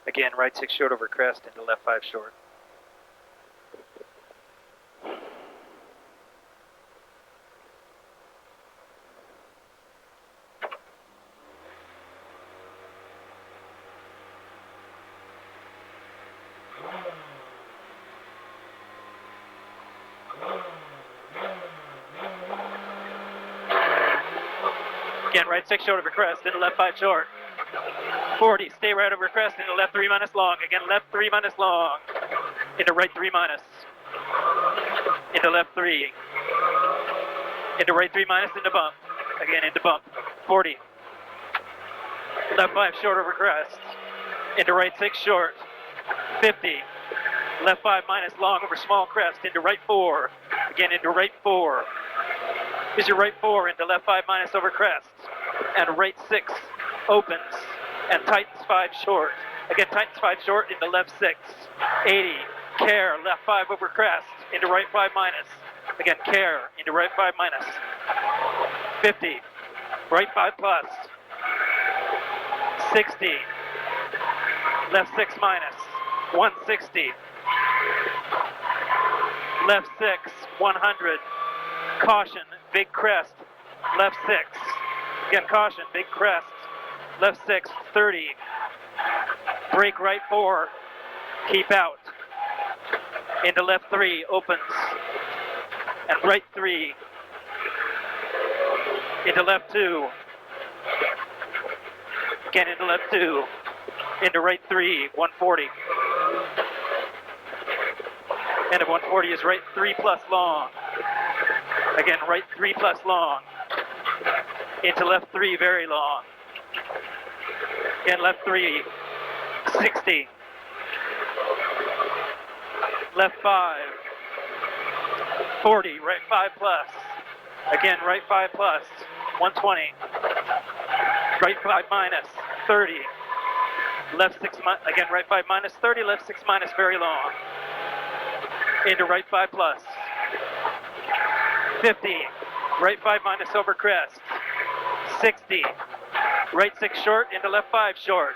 Again, right 6 short over crest into left 5 short. Again, right 6 short over crest into left 5 short. 40, stay right over crest into left 3 minus long. Again, left 3 minus long. Into right 3 minus. Into left 3. Into right 3 minus into bump. Again, into bump. 40. Left 5 short over crest. Into right 6 short. 50. Left 5 minus long over small crest. Into right 4. Again, into right 4. Is your right 4 into left 5 minus over crest. And right 6 opens and tightens 5 short. Again, tightens 5 short into left 6. 80. Care, left 5 over crest into right 5 minus. Again, care into right 5 minus. 50. Right 5 plus. 60. Left 6 minus. 160. Left 6, 100. Caution, big crest. Left 6. Again, caution, big crest. Left 6, 30. Brake right 4. Keep out. Into left 3, opens. And right 3. Into left 2. Again, into left 2. Into right 3, 140. End of 140 is right 3 plus long. Again, right 3 plus long. Into left 3, very long. Again, left 3, 60. Left 5, 40, right 5 plus. Again, right 5 plus, 120. Right 5 minus, 30. Left 6, again, right 5 minus, 30, left 6 minus, very long. Into right 5 plus. 50, right 5 minus over crest. 60, right 6 short, into left 5 short.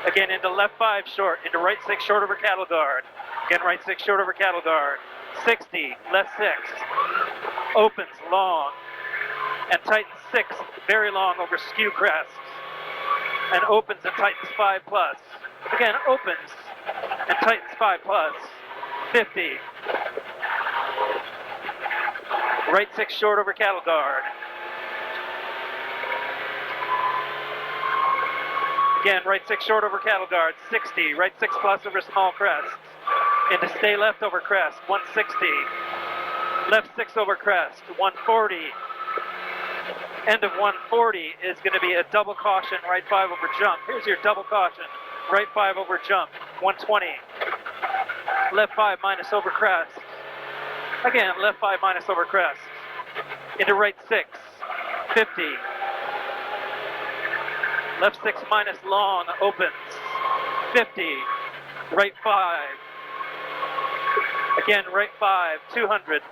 Again, into left 5 short, into right 6 short over cattle guard. Again, right 6 short over cattle guard. 60, left 6. Opens long. And tightens 6, very long over skew crest. And opens and tightens 5 plus. Again, opens and tightens 5 plus. 50. Right 6 short over cattle guard. Again, right 6 short over cattle guard. 60. Right 6 plus over small crest. Into stay left over crest. 160. Left 6 over crest. 140. End of 140 is going to be a double caution, right 5 over jump. Here's your double caution, right 5 over jump, 120. Left 5 minus over crest. Again, left 5 minus over crest. Into right 6, 50. Left 6 minus long, opens, 50. Right 5. Again, right 5, 200.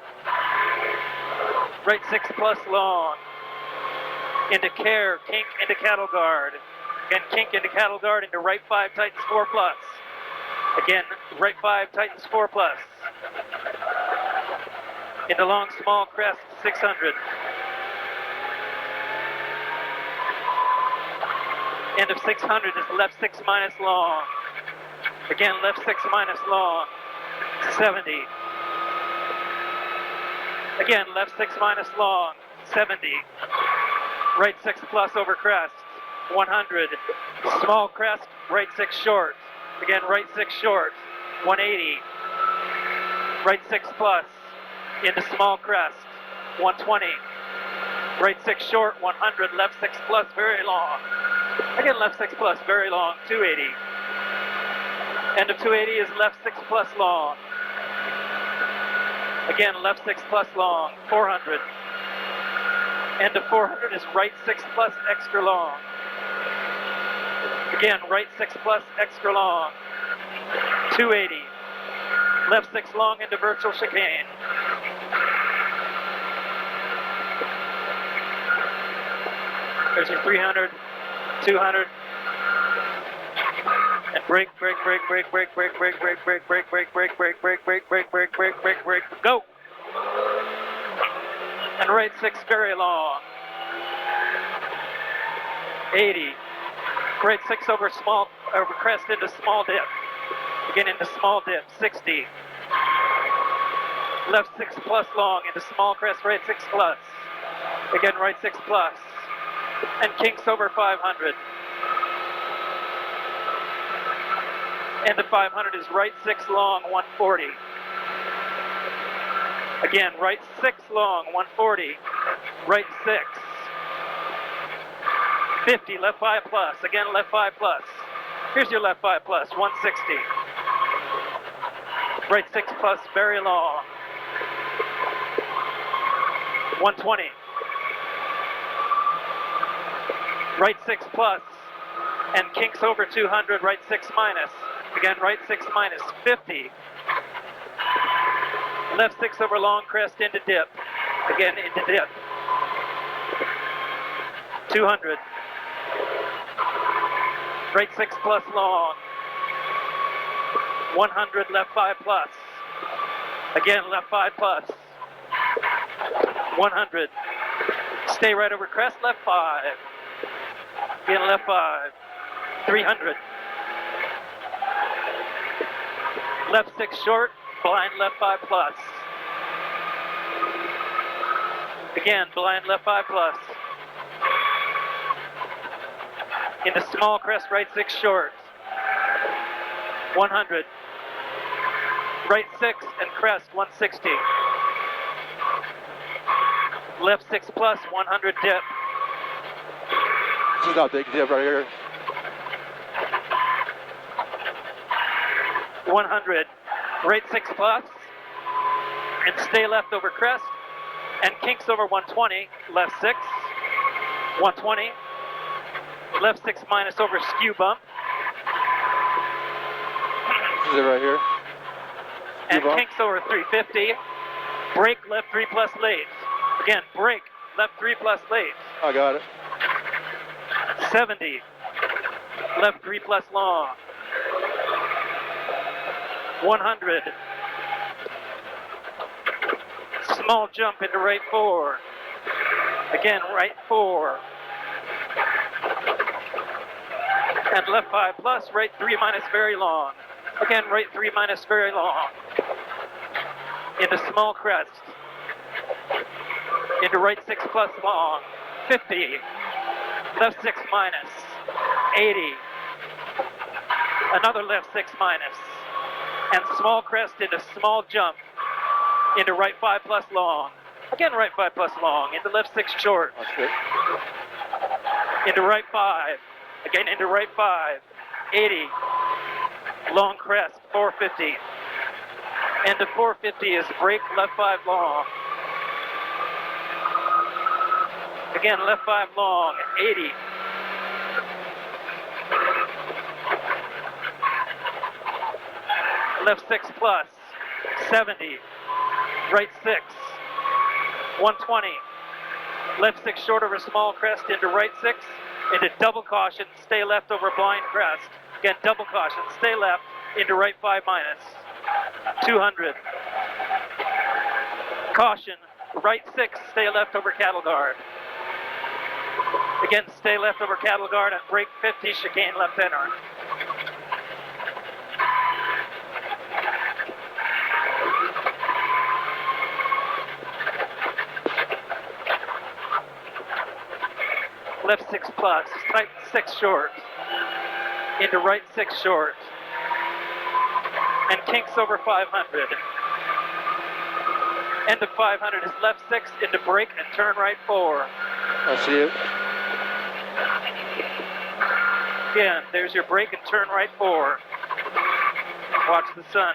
Right 6 plus long. Into care, kink into cattle guard. Again, kink into cattle guard, into right 5 tightens 4 plus. Again, right 5 tightens 4 plus. Into long small crest, 600. End of 600 is left 6 minus long. Again, left 6 minus long, 70. Again, left 6 minus long, 70. Right 6 plus over crest, 100. Small crest, right 6 short. Again, right 6 short, 180. Right 6 plus, into small crest, 120. Right 6 short, 100. Left 6 plus, very long. Again, left 6 plus, very long, 280. End of 280 is left 6 plus long. Again, left 6 plus long, 400. End of 400 is right 6 plus extra long. Again, right 6 plus extra long. 280. Left 6 long into virtual chicane. There's your 300, 200, and Brake, brake, brake, brake, brake, brake, brake, brake, brake, brake, brake, brake, brake, brake, brake, brake, brake, brake, brake, brake, go. And right 6 very long. 80. Right 6 over crest into small dip. Again into small dip. 60. Left 6 plus long into small crest, right 6 plus. Again right 6 plus. And kinks over 500. And the 500 is right 6 long, 140. Again, right 6 long, 140. Right 6. 50, left 5 plus. Again, left 5 plus. Here's your left 5 plus, 160. Right 6 plus, very long. 120. Right 6 plus. And kinks over 200, right 6 minus. Again, right 6 minus, 50. Left 6 over long crest into dip. Again, into dip. 200. Right 6 plus long. 100, left 5 plus. Again, left 5 plus. 100. Stay right over crest, left 5. Again, left 5. 300. Left 6 short, blind left 5 plus. Again, blind left 5 plus. Into small crest, right 6 short. 100. Right 6 and crest, 160. Left 6 plus, 100 dip. This is not big dip right here. 100. Right 6 plus. And stay left over crest. And kinks over 120. Left 6. 120. Left 6 minus over skew bump. This is it right here. And kinks over 350. Brake left 3 plus late. Again, brake left 3 plus late. I got it. 70. Left 3 plus long. 100. Small jump into right 4. Again, right 4. And left 5 plus, right 3 minus very long. Again, right 3 minus very long. Into small crest. Into right 6 plus long. 50. Left 6 minus. 80. Another left 6 minus. And small crest into small jump. Into right 5 plus long. Again, right 5 plus long. Into left 6 short. That's good. Into right 5. Again, into right 5. 80. Long crest, 450. Into 450 is brake left 5 long. Again, left 5 long, 80. Left 6 plus, 70. Right 6, 120. Left 6 short over small crest into right 6. Into double caution, stay left over blind crest. Again, double caution, stay left into right 5 minus. 200. Caution, right 6, stay left over cattle guard. Again, stay left over cattle guard and brake 50, chicane left inner. Left 6 plus, tight 6 short. Into right 6 short. And kinks over 500. End of 500 is left 6 into brake and turn right 4. I see it. Again, there's your brake and turn right 4. Watch the sun.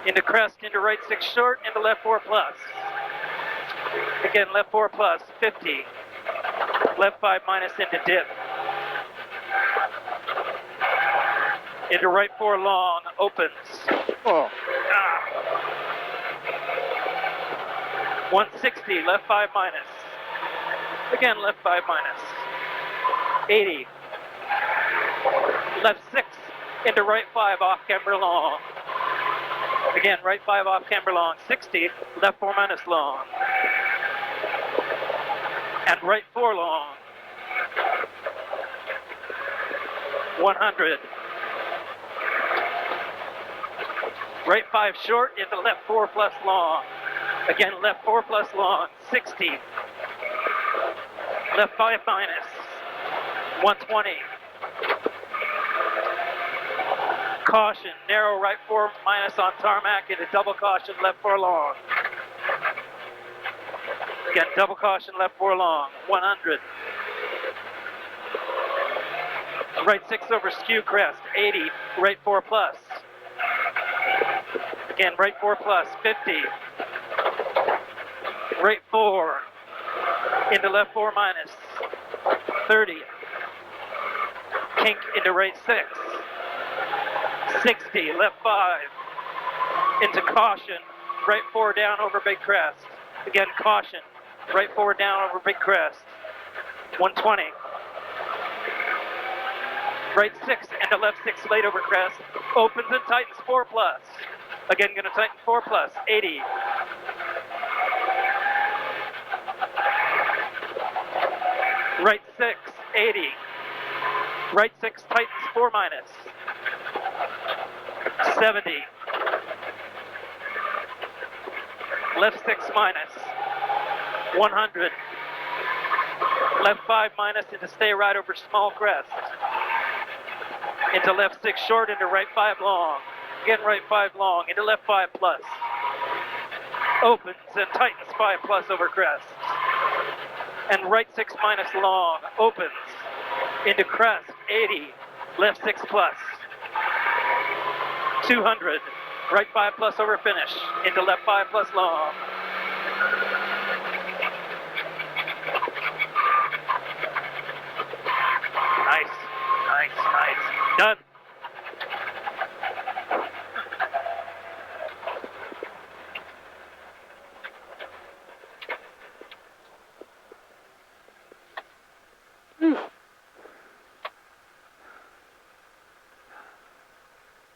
Into crest, into right 6 short, into left 4 plus. Again, left 4 plus, 50. Left 5 minus into dip. Into right 4 long, opens. Oh. 160, left 5 minus. Again, left 5 minus. 80. Left 6 into right 5 off camber long. Again, right 5 off camber long. 60, left 4 minus long. And right 4 long. 100. Right 5 short into left 4 plus long. Again, left 4 plus long. 60. Left 5 minus. 120. Caution, narrow right 4 minus on tarmac into double caution, left 4 long. Again, double caution, left 4 long. 100. Right 6 over skew crest. 80. Right 4 plus. Again, right 4 plus. 50. Right 4 into left 4 minus. 30. Kink into right 6. 60, left 5 into caution. Right 4 down over big crest. Again, caution. Right 4 down over big crest. 120. Right 6 into left 6 late over crest. Opens and tightens 4 plus. Again, going to tighten 4 plus. 80. Right 6, 80. Right 6 tightens 4 minus. 70. Left 6 minus. 100. Left 5 minus into stay right over small crest. Into left 6 short into right 5 long. Again, right 5 long into left 5 plus. Opens and tightens 5 plus over crest. And right 6 minus long. Opens into crest. 80. Left 6 plus. 200. Right 5 plus over finish. Into left 5 plus long. Nice. Nice, nice. Done.